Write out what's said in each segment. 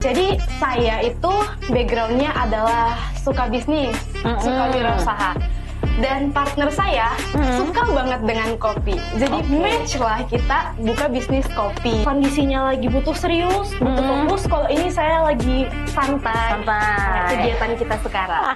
Jadi saya itu backgroundnya adalah suka bisnis, suka wirausaha. Dan partner saya suka banget dengan kopi. Jadi match lah kita buka bisnis kopi. Kondisinya lagi butuh serius, butuh fokus. Kalau ini saya lagi santai. Nah, kegiatan kita sekarang.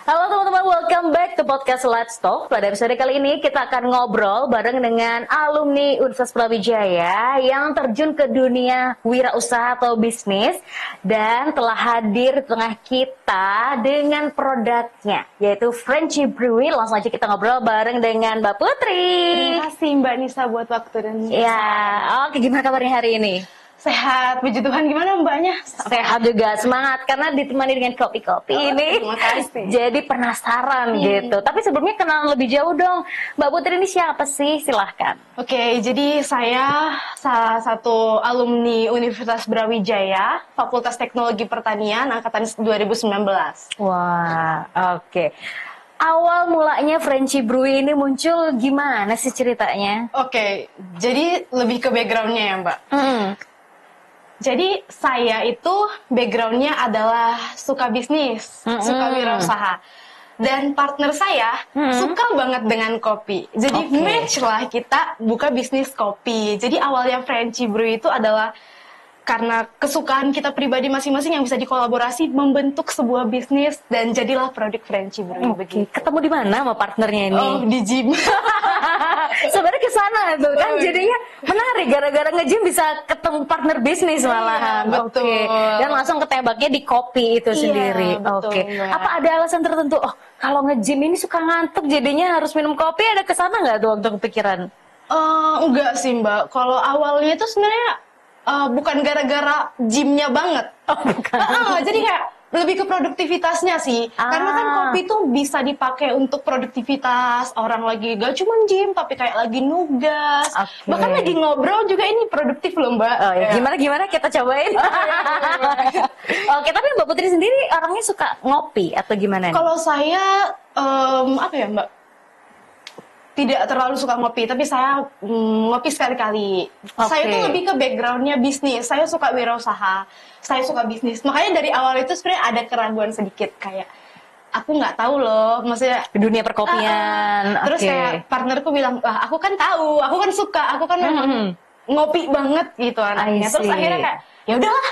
Halo teman-teman, welcome back to podcast Let's Talk. Pada episode kali ini kita akan ngobrol bareng dengan alumni Universitas Brawijaya yang terjun ke dunia wirausaha atau bisnis dan telah hadir di tengah kita dengan produknya, yaitu Frenchy Brewery. Langsung aja kita ngobrol bareng dengan Mbak Putri. Terima kasih Mbak Nisa buat waktu dan Ya, oke, gimana kabarnya hari ini? sehat, puji Tuhan. Gimana mbaknya? Sehat juga, semangat karena ditemani dengan kopi-kopi ini. Terima kasih. Jadi penasaran gitu. Tapi sebelumnya kenalan lebih jauh dong. Mbak Putri ini siapa sih? Silahkan. Oke, jadi saya salah satu alumni Universitas Brawijaya, Fakultas Teknologi Pertanian, angkatan 2019. Wah, oke. Awal mulanya Frenchy Brewery ini muncul gimana sih ceritanya? Oke, jadi lebih ke backgroundnya ya mbak. Jadi saya itu backgroundnya adalah suka bisnis, suka wirausaha. Dan partner saya suka banget dengan kopi. Jadi match lah kita buka bisnis kopi. Jadi awalnya Frenchy Brewery itu adalah karena kesukaan kita pribadi masing-masing yang bisa dikolaborasi membentuk sebuah bisnis dan jadilah produk Frenchy Brewery. Oke, ketemu di mana sama partnernya ini? Oh, di gym. Sebenarnya ke sana tuh kan jadinya menarik gara-gara nge-gym bisa ketemu partner bisnis malahan. Betul. Oke. Dan langsung ketembaknya di kopi itu sendiri. Betul, Oke. Mbak. Apa ada alasan tertentu? Oh, kalau nge-gym ini suka ngantuk jadinya harus minum kopi, ada ke sana nggak tuh untuk kepikiran? Enggak sih mbak. Kalau awalnya itu sebenarnya bukan gara-gara gymnya banget. Oh, bukan. Jadi kayak lebih ke produktivitasnya sih. Karena kan kopi tuh bisa dipakai untuk produktivitas. Orang lagi gak cuma gym, tapi kayak lagi nugas. Bahkan lagi ngobrol juga ini produktif loh mbak. Oh, ya. Gimana kita cobain. Oke, tapi Mbak Putri sendiri orangnya suka ngopi atau gimana nih? Kalau saya apa ya mbak? Tidak terlalu suka ngopi, tapi saya ngopi sekali-kali. Saya tuh lebih ke backgroundnya bisnis. Saya suka wirausaha, saya suka bisnis. Makanya dari awal itu sebenarnya ada keraguan sedikit kayak aku nggak tahu loh, maksudnya dunia perkopian. Terus kayak partnerku bilang, "Wah, aku kan tahu, aku kan suka, aku kan memang ngopi banget gitu anaknya." Terus akhirnya kayak, ya udahlah,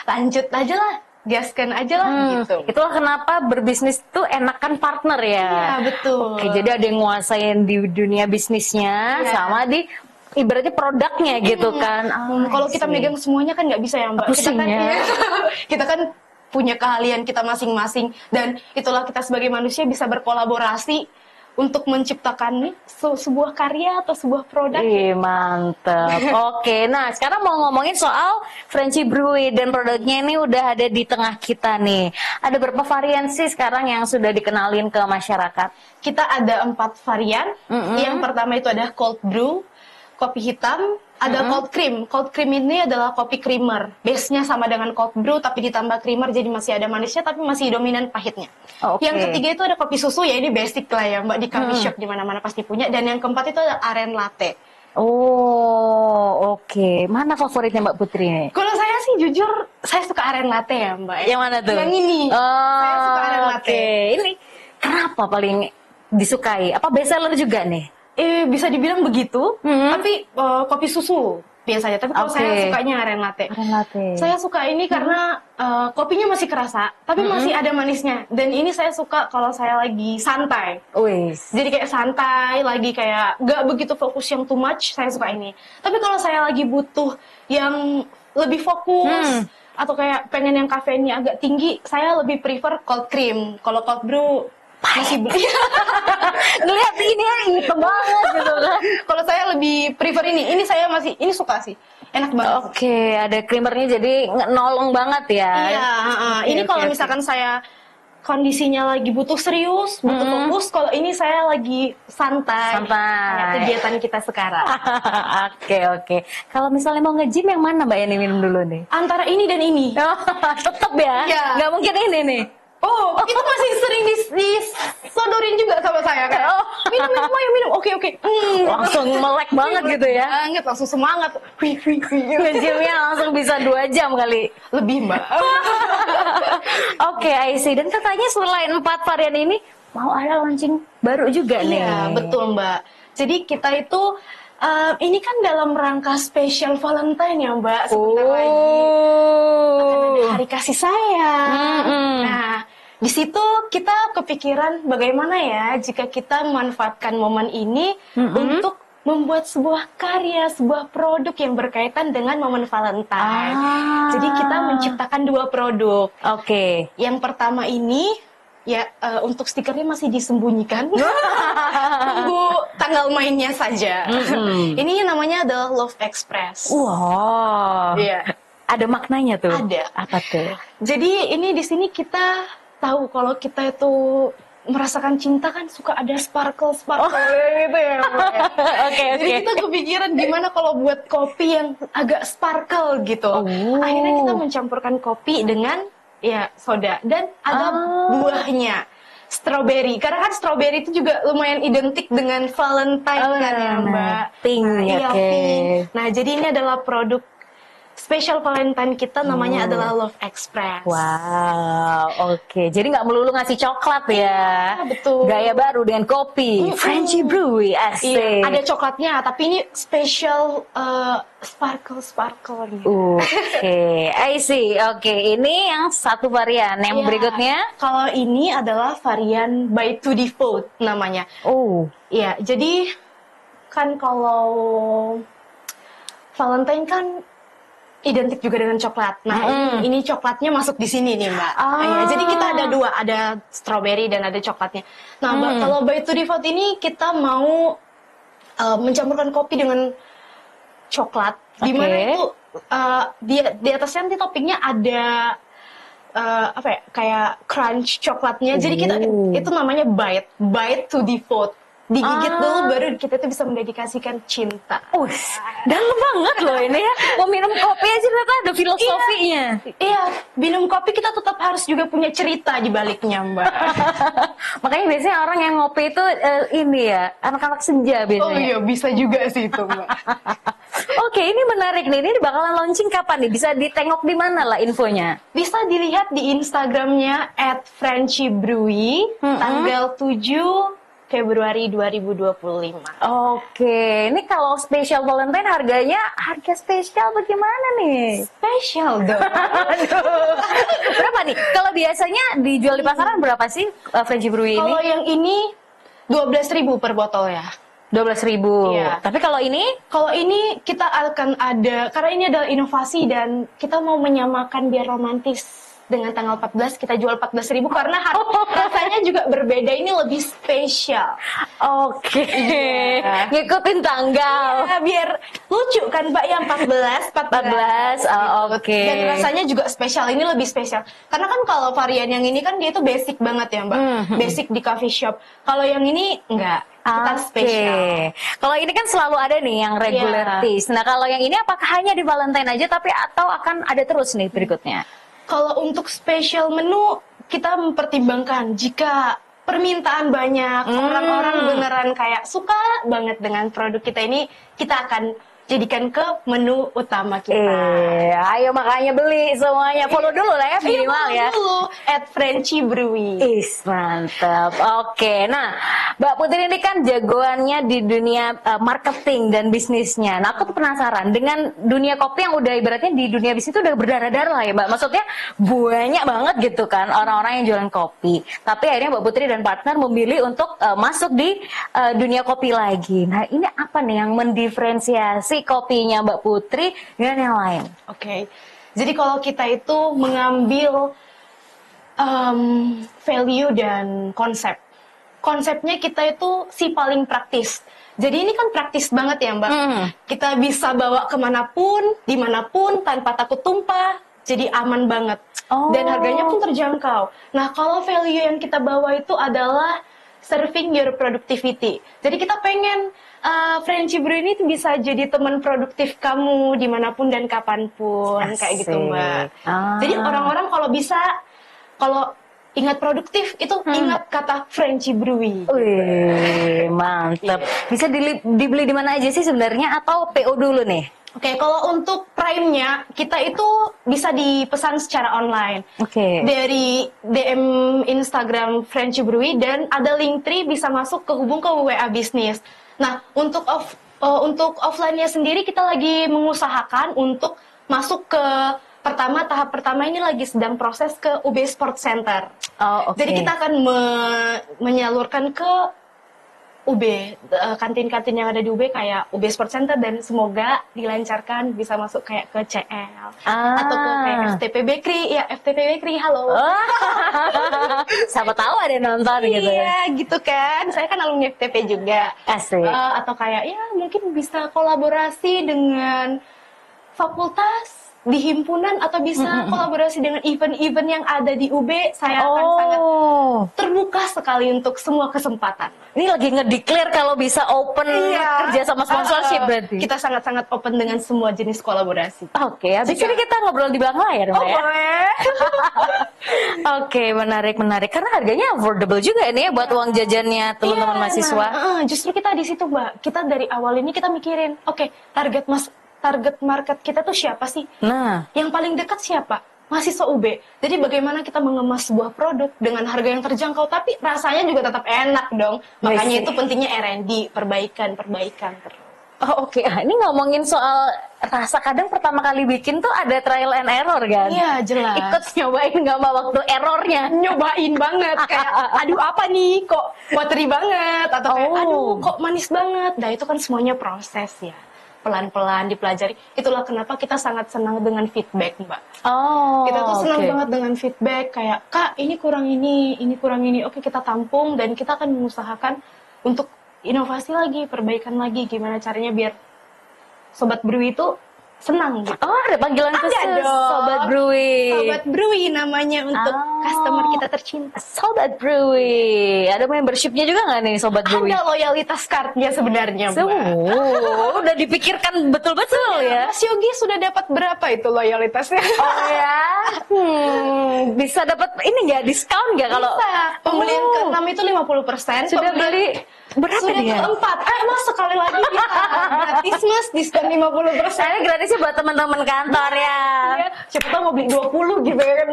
lanjut aja lah. Gaskan aja lah gitu. Itulah kenapa berbisnis tuh enakan partner ya. Iya, betul. Oke, jadi ada yang nguasain di dunia bisnisnya sama di ibaratnya produknya gitu kan. Kalau kita megang semuanya kan nggak bisa ya mbak. Kita kan punya keahlian kita masing-masing dan itulah kita sebagai manusia bisa berkolaborasi untuk menciptakan nih sebuah karya atau sebuah produk. Mantap. Oke, nah sekarang mau ngomongin soal Frenchy Brewery dan produknya ini udah ada di tengah kita nih. Ada berapa varian sih sekarang yang sudah dikenalin ke masyarakat? Kita ada 4 varian. Yang pertama itu ada cold brew, kopi hitam, ada cold cream. Cold cream ini adalah kopi creamer. Base-nya sama dengan cold brew tapi ditambah creamer jadi masih ada manisnya tapi masih dominan pahitnya. Yang ketiga itu ada kopi susu ya, ini basic lah ya mbak, di coffee shop di mana-mana pasti punya. Dan yang keempat itu ada aren latte. Oh, oke. Mana favoritnya Mbak Putri? Kalau saya sih jujur saya suka aren latte ya mbak. Yang mana tuh? Yang ini. Saya suka aren latte. Ini kenapa paling disukai? Apa bestseller juga nih? Bisa dibilang begitu, tapi kopi susu biasanya. Tapi kalau saya sukanya aren latte. Saya suka ini karena kopinya masih kerasa, tapi masih ada manisnya. Dan ini saya suka kalau saya lagi santai. Jadi kayak santai, lagi kayak gak begitu fokus yang too much, saya suka ini. Tapi kalau saya lagi butuh yang lebih fokus, atau kayak pengen yang kafeinnya agak tinggi, saya lebih prefer cold cream. Kalau cold brew masih ngelihat ini hitam banget gitu kan. Kalau saya lebih prefer ini saya masih ini suka sih, enak banget. Oke, ada creamernya jadi nolong banget ya. Iya, ini kalau misalkan saya kondisinya lagi butuh serius, butuh fokus. Kalau ini saya lagi santai. Kayak kegiatan kita sekarang. Oke. Kalau misalnya mau nge-gym yang mana Mbak Yani minum dulu nih? Antara ini dan ini. Tetep ya? Iya. Nggak mungkin ini nih. Oh, itu masih sering disodorin juga sama saya kan. Minum, ayo minum. Oke. Langsung melek banget gitu ya. Banget, langsung semangat. Nge-gymnya langsung bisa 2 jam kali. Lebih, Mbak. Oke, I see. Dan katanya selain 4 varian ini, mau ada launching baru juga nih. Iya, betul, Mbak. Jadi kita itu ini kan dalam rangka spesial Valentine ya, Mbak. Sebentar lagi akan ada hari kasih sayang. Nah, di situ kita kepikiran bagaimana ya jika kita memanfaatkan momen ini untuk membuat sebuah karya, sebuah produk yang berkaitan dengan momen Valentine. Jadi kita menciptakan 2 produk. Oke. Yang pertama ini ya untuk stikernya masih disembunyikan. Tunggu tanggal mainnya saja. Ini namanya adalah Love Express. Wow. Iya. Ada maknanya tuh. Ada. Apa tuh? Jadi ini di sini kita tahu kalau kita itu merasakan cinta kan suka ada sparkle gitu ya. Oke. Jadi kita kepikiran gimana kalau buat kopi yang agak sparkle gitu. Akhirnya kita mencampurkan kopi dengan ya soda dan ada buahnya strawberry. Karena kan strawberry itu juga lumayan identik dengan Valentine kan ya Mbak. Pink ya. Pink. Nah jadi ini adalah produk spesial Valentine kita namanya adalah Love Express. Wow, oke. Jadi nggak melulu ngasih coklat ya. Betul. Gaya baru dengan kopi, Frenchy Brewery, asik. Iya, ada coklatnya, tapi ini spesial sparkle nih. Oke, I see. Oke, ini yang satu varian. Yang berikutnya? Kalau ini adalah varian by to default namanya. Iya, jadi kan kalau Valentine kan identik juga dengan coklat. Nah, ini coklatnya masuk di sini nih, Mbak. Ya, jadi kita ada 2, ada strawberry dan ada coklatnya. Nah, Mbak, kalau by to default ini kita mau mencampurkan kopi dengan coklat, di mana itu di atasnya nanti toppingnya ada kayak crunch coklatnya. Jadi kita itu namanya bite to default. Digigit dulu baru kita tuh bisa mendedikasikan cinta. Dalam banget loh ini ya. Mau minum kopi aja ternyata ada filosofinya. Iya, minum kopi kita tetap harus juga punya cerita di baliknya, Mbak. Makanya biasanya orang yang ngopi itu ini ya, anak-anak senja biasanya. Oh iya, bisa juga sih itu, Mbak. Oke, ini menarik nih. Ini bakalan launching kapan nih? Bisa ditengok di mana lah infonya? Bisa dilihat di Instagramnya @FrenchyBrewery tanggal 7 Februari 2025. Oke, ini kalau spesial Valentine harga spesial bagaimana nih? Spesial dong. Berapa nih? Kalau biasanya dijual di pasaran berapa sih Frenchy Brewery ini? Kalau yang ini 12.000 per botol ya. 12.000. Iya. Tapi kalau ini? Kalau ini kita akan ada, karena ini adalah inovasi dan kita mau menyamakan biar romantis. Dengan tanggal 14 kita jual 14.000 karena rasanya juga berbeda, ini lebih spesial. Oke. Ngikutin tanggal. Ya, biar lucu kan Mbak, yang 14. Oke. Dan rasanya juga spesial, ini lebih spesial. Karena kan kalau varian yang ini kan dia itu basic banget ya Mbak. Basic di coffee shop. Kalau yang ini enggak. Kita spesial. Kalau ini kan selalu ada nih yang regular taste. Nah, kalau yang ini apakah hanya di Valentine aja tapi atau akan ada terus nih berikutnya? Kalau untuk spesial menu, kita mempertimbangkan jika permintaan banyak, orang-orang beneran kayak suka banget dengan produk kita ini, kita akan jadikan ke menu utama kita. Ayo makanya beli semuanya. Follow dulu lah ya minimal ya. Follow dulu @FrenchyBrewery. Mantap. Oke, nah Mbak Putri ini kan jagoannya di dunia marketing dan bisnisnya. Nah aku tuh penasaran dengan dunia kopi yang udah ibaratnya di dunia bisnis itu udah berdarah-darah lah ya Mbak. Maksudnya banyak banget gitu kan orang-orang yang jualan kopi. Tapi akhirnya Mbak Putri dan partner memilih untuk masuk di dunia kopi lagi. Nah ini apa nih yang mendiferensiasi kopinya Mbak Putri dengan yang lain? Oke. Jadi kalau kita itu mengambil value dan konsep. Konsepnya kita itu si paling praktis. Jadi ini kan praktis banget ya Mbak. Kita bisa bawa kemanapun, dimanapun, tanpa takut tumpah. jadi aman banget. Dan harganya pun terjangkau. Nah, kalau value yang kita bawa itu adalah serving your productivity. Jadi kita pengen Frenchy Brew ini tuh bisa jadi teman produktif kamu dimanapun dan kapanpun. Kayak gitu, Mbak. Jadi orang-orang kalau ingat produktif itu ingat kata Frenchy Brewy. Wih, mantap. Bisa dibeli di mana aja sih sebenarnya atau PO dulu nih? Oke, kalau untuk Prime-nya, kita itu bisa dipesan secara online. Dari DM Instagram Frenchy Brewy, dan ada Linktree bisa masuk kehubung ke WA Bisnis. Nah, untuk offline-nya sendiri kita lagi mengusahakan untuk masuk ke tahap pertama ini lagi sedang proses ke UB Sport Center. Jadi kita akan menyalurkan ke UB, kantin-kantin yang ada di UB kayak UB Sport Center, dan semoga dilancarkan bisa masuk kayak ke CL atau ke kayak FTP Bakery. Ya, FTP Bakery, halo. Siapa tahu ada yang nonton gitu ya. Iya, gitu kan. Saya kan alumni FTP juga. Asik. Atau kayak ya mungkin bisa kolaborasi dengan fakultas di himpunan, atau bisa kolaborasi dengan event-event yang ada di UB. Saya akan sangat terbuka sekali untuk semua kesempatan. Ini lagi ngedeclare kalau bisa open kerja sama sponsorship berarti. Kita sangat-sangat open dengan semua jenis kolaborasi. Habis ini kita ngobrol di belakang layar, Mbak ya? Boleh. Menarik. Karena harganya affordable juga ini ya buat uang jajannya teman-teman mahasiswa. Justru kita di situ, Mbak. Kita dari awal ini kita mikirin, target market kita tuh siapa sih? Nah, yang paling dekat siapa? Mahasiswa UB. Jadi bagaimana kita mengemas sebuah produk dengan harga yang terjangkau, tapi rasanya juga tetap enak dong. Makanya itu pentingnya R&D, perbaikan. Ini ngomongin soal rasa, kadang pertama kali bikin tuh ada trial and error kan? Iya, jelas. Ikut nyobain nggak mau waktu errornya? Nyobain banget. Kayak, aduh apa nih, kok watery banget? Atau kayak, aduh kok manis banget? Nah, itu kan semuanya proses ya. Pelan-pelan dipelajari. Itulah kenapa kita sangat senang dengan feedback, Mbak. Kita tuh senang banget dengan feedback, kayak, Kak, ini kurang ini kurang ini. Oke, kita tampung dan kita akan mengusahakan untuk inovasi lagi, perbaikan lagi, gimana caranya biar Sobat Brewy itu senang gitu. Ada panggilan khusus Sobat Brewy. Sobat Brewy namanya untuk customer kita tercinta. Sobat Brewy. Ada membershipnya juga nggak nih Sobat Brewy? Ada loyalitas cardnya sebenarnya, Mbak. Udah dipikirkan betul-betul ya. Mas Yogi sudah dapat berapa itu loyalitasnya? Bisa dapat ini nggak, diskon nggak kalau? Bisa. Pembelian ke-6 itu 50%. Sudah beli berapa sudah dia? Ke-4. Mas sekali lagi bisa gratis, Mas, diskon 50%. Ini gratisnya buat teman-teman kantor ya. Siapa tahu mau beli 20 gitu ya kan.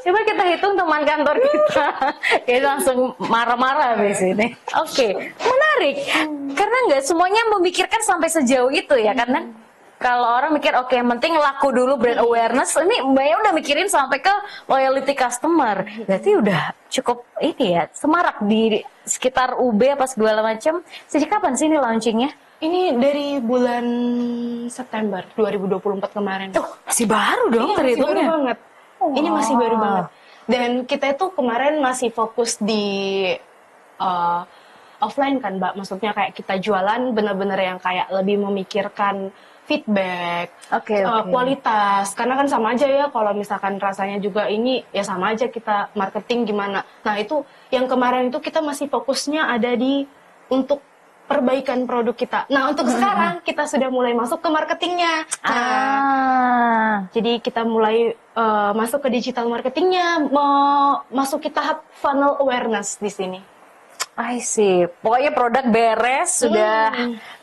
Coba kita hitung teman kantor kita. Kita langsung marah-marah di sini. Menarik. Karena nggak semuanya memikirkan sampai sejauh itu ya. Karena kalau orang mikir yang penting laku dulu, brand awareness. Ini Mbaknya udah mikirin sampai ke loyalty customer. Berarti udah cukup ini ya, semarak di sekitar UB apa segala macam. Sejak kapan sih ini launchingnya? Ini dari bulan September 2024 kemarin. Masih baru dong terhitungnya. Masih baru banget. Ini masih baru banget. Dan kita itu kemarin masih fokus di offline kan, Mbak. Maksudnya kayak kita jualan bener-bener yang kayak lebih memikirkan feedback, kualitas. Karena kan sama aja ya kalau misalkan rasanya juga ini, ya sama aja kita marketing gimana. Nah itu yang kemarin itu kita masih fokusnya ada di untuk perbaikan produk kita. Nah untuk sekarang kita sudah mulai masuk ke marketingnya. Jadi kita mulai masuk ke digital marketingnya, masuk ke tahap funnel awareness di sini. I see. Pokoknya produk beres, sudah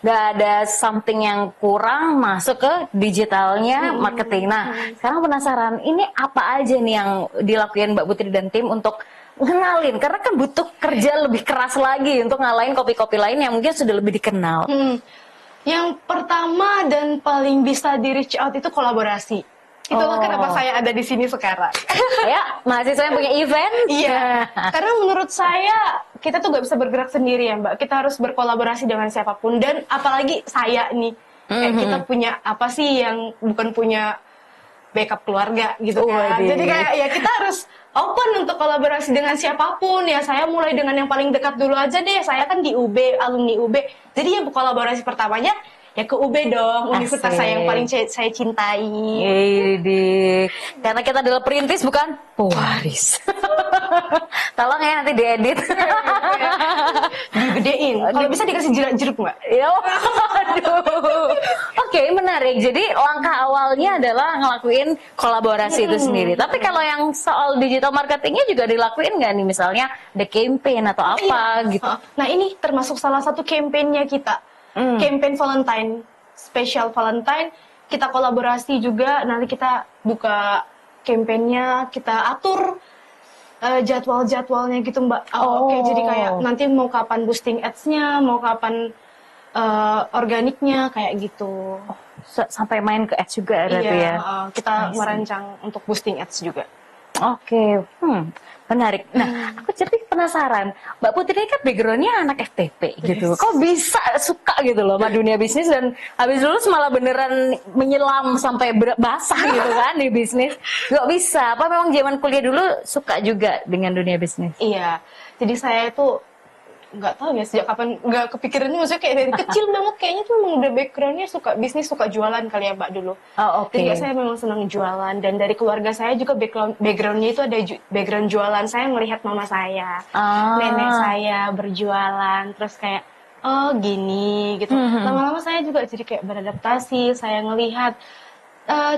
nggak ada something yang kurang, masuk ke digitalnya, marketing. Nah, sekarang penasaran, ini apa aja nih yang dilakukan Mbak Putri dan tim untuk ngenalin? Karena kan butuh kerja lebih keras lagi untuk ngalahin kopi-kopi lain yang mungkin sudah lebih dikenal. Yang pertama dan paling bisa di reach out itu kolaborasi. Itulah kenapa saya ada di sini sekarang. Ya, mahasiswa yang punya event. Iya. Karena menurut saya kita tuh gak bisa bergerak sendiri ya, Mbak. Kita harus berkolaborasi dengan siapapun, dan apalagi saya nih. Kayak kita punya apa sih yang bukan punya backup keluarga gitu kan. Jadi kayak ya kita harus open untuk kolaborasi dengan siapapun. Ya saya mulai dengan yang paling dekat dulu aja deh. Saya kan di UB, alumni UB. Jadi ya kolaborasi pertamanya Ya ke UB dong, universitas saya yang paling saya cintai. Karena kita adalah perintis bukan pewaris. Tolong ya nanti diedit. Digedein. Kalau bisa dikasih jeruk nggak? Ya, aduh. Oke, menarik. Jadi langkah awalnya adalah ngelakuin kolaborasi itu sendiri. Tapi kalau yang soal digital marketingnya juga dilakuin nggak nih? Misalnya the campaign atau apa gitu. Nah ini termasuk salah satu campaignnya kita. Campaign Valentine, special Valentine, kita kolaborasi juga, nanti kita buka campaignnya, kita atur jadwal-jadwalnya gitu Mbak. Oke, jadi kayak nanti mau kapan boosting ads-nya, mau kapan organiknya, kayak gitu. Sampai main ke ads juga berarti ya? Kita merancang untuk boosting ads juga. Oke, menarik. Nah, aku jadi penasaran. Mbak Putri kan backgroundnya anak FTP gitu. Kok bisa suka gitu loh sama dunia bisnis dan habis lulus malah beneran menyelam sampai basah gitu kan di bisnis? Gak bisa. Apa memang zaman kuliah dulu suka juga dengan dunia bisnis? Iya. Jadi saya itu nggak tahu ya sejak kapan nggak kepikirannya, maksudnya kayak dari kecil banget kayaknya tuh memang udah backgroundnya suka bisnis, suka jualan kali ya Mbak dulu. Jadi saya memang senang jualan dan dari keluarga saya juga backgroundnya itu ada background jualan. Saya melihat mama saya, nenek saya berjualan, terus kayak gini gitu. Lama-lama saya juga jadi kayak beradaptasi. Saya ngelihat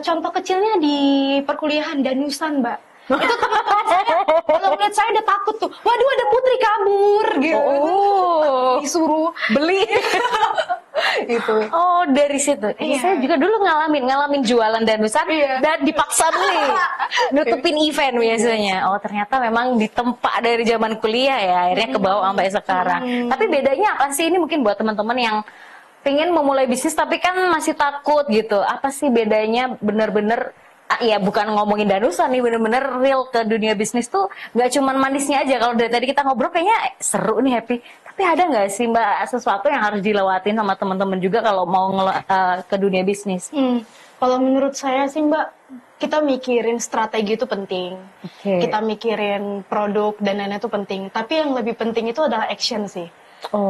contoh kecilnya di perkuliahan Danusan Mbak. Itu teman-teman saya kalau ngeliat saya udah takut tuh, waduh ada Putri kabur gitu, disuruh beli gitu. Dari situ saya juga dulu ngalamin jualan Danusan dan dipaksa beli nutupin event biasanya. Ternyata memang ditempa dari zaman kuliah ya, akhirnya kebawa sampai sekarang. Tapi bedanya apa sih ini mungkin buat teman-teman yang pengen memulai bisnis tapi kan masih takut gitu, apa sih bedanya bener-bener ya bukan ngomongin Danusan nih, bener-bener real ke dunia bisnis tuh nggak cuman manisnya aja. Kalau dari tadi kita ngobrol kayaknya seru nih, happy. Tapi ada nggak sih Mbak sesuatu yang harus dilewatin sama teman-teman juga kalau mau ke dunia bisnis? Kalau menurut saya sih Mbak, kita mikirin strategi itu penting. Kita mikirin produk dan lain-lain itu penting. Tapi yang lebih penting itu adalah action sih.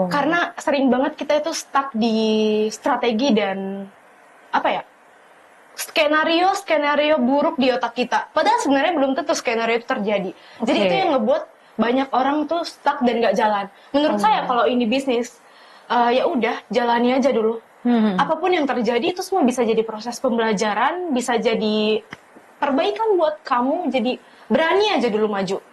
Karena sering banget kita itu stuck di strategi dan apa ya? Skenario buruk di otak kita. Padahal sebenarnya belum tentu skenario itu terjadi. Jadi itu yang ngebuat banyak orang tuh stuck dan nggak jalan. Menurut saya kalau ini bisnis, ya udah jalani aja dulu. Apapun yang terjadi itu semua bisa jadi proses pembelajaran, bisa jadi perbaikan buat kamu. Jadi berani aja dulu maju.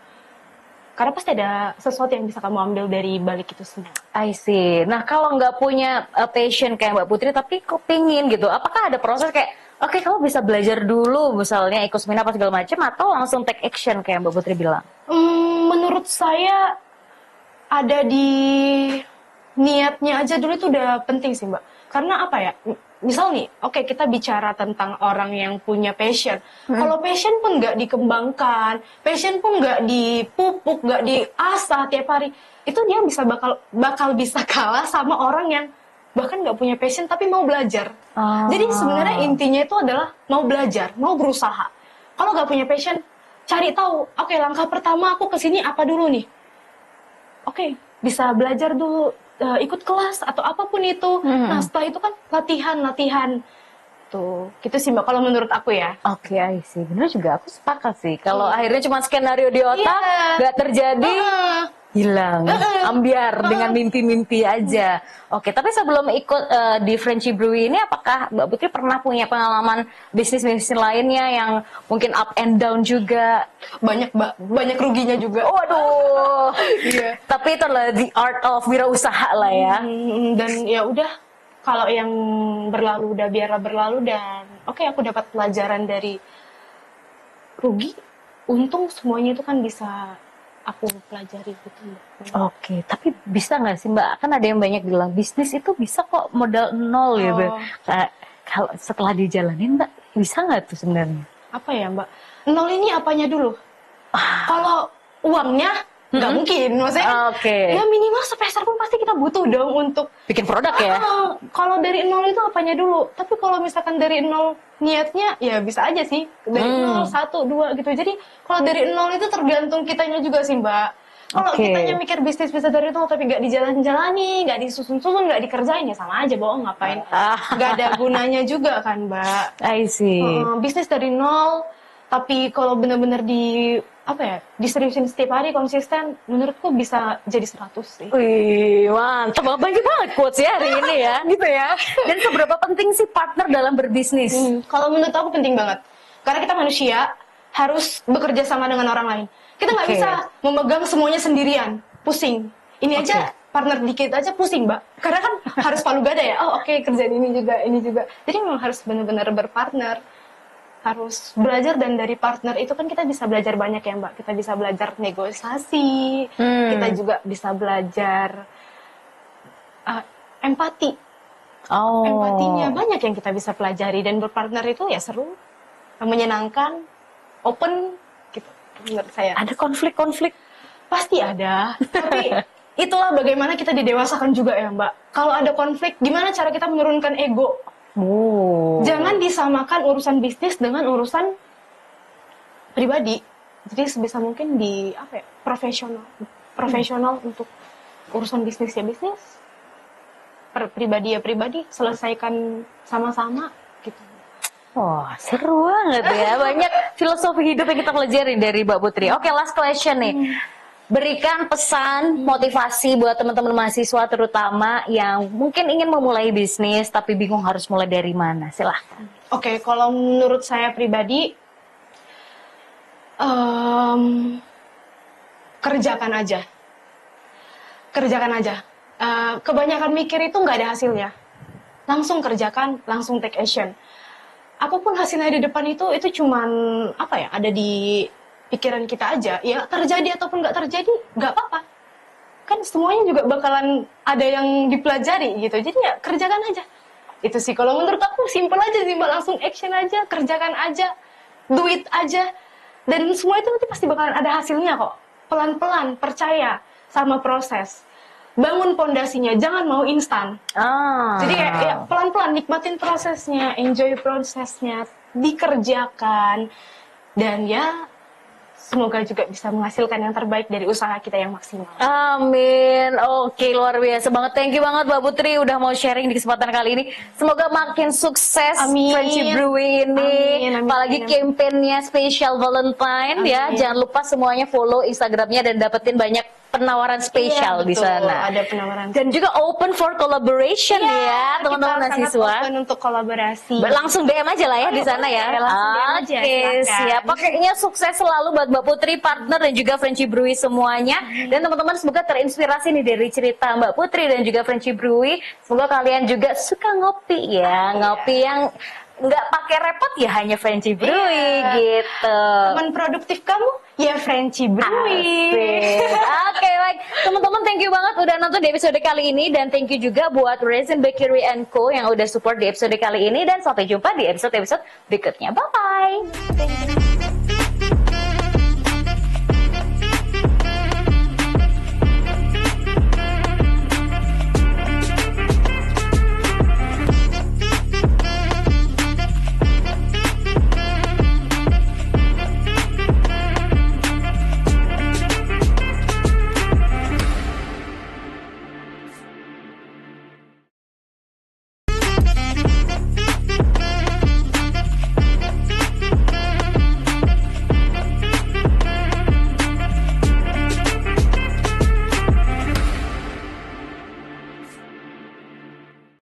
Karena pasti ada sesuatu yang bisa kamu ambil dari balik itu semua. I see. Nah kalau nggak punya passion kayak Mbak Putri, tapi kok pingin gitu, apakah ada proses kayak oke, kamu bisa belajar dulu, misalnya ikut seminar apa segala macam, atau langsung take action kayak Mbak Putri bilang? Menurut saya ada di niatnya aja dulu itu udah penting sih Mbak. Karena apa ya, misal nih, kita bicara tentang orang yang punya passion. Kalau passion pun nggak dikembangkan, passion pun nggak dipupuk, nggak diasah tiap hari, itu dia bakal bisa kalah sama orang yang bahkan nggak punya passion tapi mau belajar. Jadi sebenarnya intinya itu adalah mau belajar, mau berusaha. Kalau nggak punya passion, cari tahu. Langkah pertama aku kesini apa dulu nih? Bisa belajar dulu, ikut kelas atau apapun itu. Nah setelah itu kan latihan. Tuh, gitu sih Mbak kalau menurut aku ya. I see. Bener juga, aku sepakat sih. Kalau akhirnya cuma skenario di otak, nggak terjadi, hilang, ambiar dengan mimpi-mimpi aja. Tapi sebelum ikut di Frenchy Brewery ini, apakah Mbak Putri pernah punya pengalaman bisnis-bisnis lainnya yang mungkin up and down juga? Banyak Mbak, banyak ruginya juga. Waduh. Tapi itu adalah the art of wirausaha lah ya. Dan ya udah, kalau yang berlalu udah biarlah berlalu, dan aku dapat pelajaran dari rugi, untung semuanya itu kan bisa aku pelajari gitu. Tapi bisa nggak sih Mbak? Kan ada yang banyak bilang bisnis itu bisa kok modal nol gitu. Kalau setelah dijalanin Mbak, bisa nggak tuh sebenarnya? Apa ya Mbak? Nol ini apanya dulu? Kalau uangnya nggak mungkin, maksudnya ya minimal sepeser pun pasti kita butuh dong untuk bikin produk ya. Kalau dari nol itu apanya dulu? Tapi kalau misalkan dari nol niatnya ya bisa aja sih dari 0, 1, 2 gitu. Jadi kalau dari nol itu tergantung kitanya juga sih Mbak. Kalau kitanya mikir bisnis bisa dari nol tapi nggak dijalan-jalani, nggak disusun-susun, nggak dikerjain, ya sama aja bohong, ngapain. Nggak ada gunanya juga kan, Mbak. I see. Bisnis dari nol, tapi kalau benar-benar diseriusin setiap hari konsisten, menurutku bisa jadi 100 sih. Wih, mantap banget quotes ya hari ini ya. Gitu ya. Dan seberapa penting sih partner dalam berbisnis? Kalau menurut aku penting banget. Karena kita manusia, harus bekerja sama dengan orang lain. Kita nggak bisa memegang semuanya sendirian, pusing. Ini aja partner dikit aja pusing, Mbak. Karena kan harus palu gada ya. Kerjaan ini juga. Jadi memang harus benar-benar berpartner. Harus belajar, dan dari partner itu kan kita bisa belajar banyak ya, Mbak. Kita bisa belajar negosiasi, kita juga bisa belajar empati. Empatinya banyak yang kita bisa pelajari, dan berpartner itu ya seru, menyenangkan, open gitu. Menurut saya. Ada konflik-konflik? Pasti ada. Tapi itulah bagaimana kita didewasakan juga ya, Mbak. Kalau ada konflik, gimana cara kita menurunkan ego? Jangan disamakan urusan bisnis dengan urusan pribadi. Jadi sebisa mungkin profesional untuk urusan bisnis ya bisnis, pribadi ya pribadi, selesaikan sama-sama gitu. Wah, seru banget ya. Banyak filosofi hidup yang kita pelajari dari Mbak Putri. Oke, last question nih. Berikan pesan motivasi buat teman-teman mahasiswa terutama yang mungkin ingin memulai bisnis tapi bingung harus mulai dari mana. Silahkan. Oke, kalau menurut saya pribadi, kerjakan aja. Kebanyakan mikir itu nggak ada hasilnya. Langsung kerjakan, langsung take action. Apapun hasilnya di depan itu cuman ada di pikiran kita aja. Ya terjadi ataupun nggak terjadi, nggak apa-apa. Kan semuanya juga bakalan ada yang dipelajari gitu. Jadi ya kerjakan aja. Itu sih kalau menurut aku simple aja sih, Mbak. Langsung action aja, kerjakan aja, do it aja. Dan semua itu nanti pasti bakalan ada hasilnya kok. Pelan-pelan, percaya sama proses. Bangun pondasinya, jangan mau instan. Jadi ya pelan-pelan nikmatin prosesnya, enjoy prosesnya, dikerjakan, dan ya semoga juga bisa menghasilkan yang terbaik dari usaha kita yang maksimal. Amin. Oke, luar biasa banget. Thank you banget Mbak Putri udah mau sharing di kesempatan kali ini. Semoga makin sukses Friendship Brewery ini. Apalagi campaign-nya Special Valentine ya. Jangan lupa semuanya follow Instagramnya dan dapetin banyak penawaran spesial di sana. Ada penawaran. Dan juga open for collaboration ya, teman-teman mahasiswa. Open untuk kolaborasi. Langsung DM aja lah ya di sana ya. Oke, siap. Pokoknya sukses selalu buat Mbak Putri, partner dan juga Friendship Brewery semuanya. Dan teman-teman semoga terinspirasi nih dari cerita Mbak Putri dan juga Friendship Brewery. Semoga kalian juga suka ngopi ya, ngopi yang nggak pakai repot ya, hanya Friendship Brewery gitu. Teman produktif kamu ya Friendship Brewery. Oke, baik. Teman-teman thank you banget udah nonton di episode kali ini, dan thank you juga buat Resin Bakery & Co yang udah support di episode kali ini, dan sampai jumpa di episode-episode berikutnya. Bye-bye.